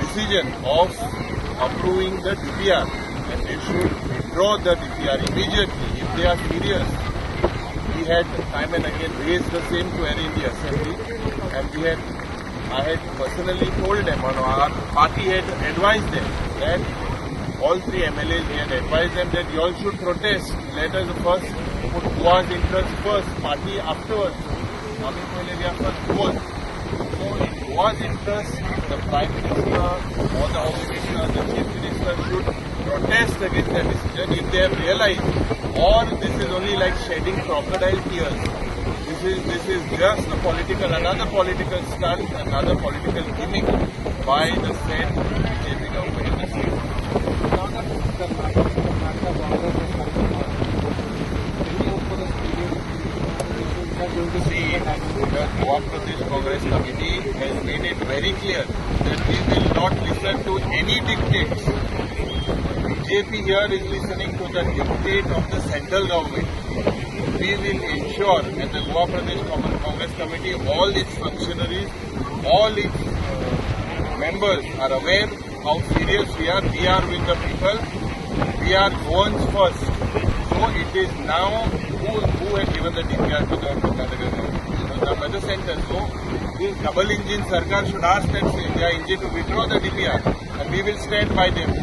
decision of approving the DPR, and they should withdraw the DPR immediately if they are serious. We had time and again raised the same to Air India Assembly, and I had personally told them, our party had advised them that all three MLAs, we had advised them that you all should protest. Let us first put Goa's interest first, party afterwards. So in Goa's interest, the Prime Minister or the Home Minister, the Chief Minister should protest against the decision if they have realized, or this is only like shedding crocodile tears. This is just another political stunt, another political gimmick by the said BJP government in the state. See, the Goa Pradesh Congress Committee has made it very clear that we will not listen to any dictates. BJP here is listening to the dictate of the central government. We will ensure that the Goa Pradesh Congress Committee, all its functionaries, all its members are aware how serious we are. We are with the people. We are Goans first. So it is now who has given the DPR to the Karnataka by the center. So this double engine Sarkar should ask that India to withdraw the DPR, and we will stand by them.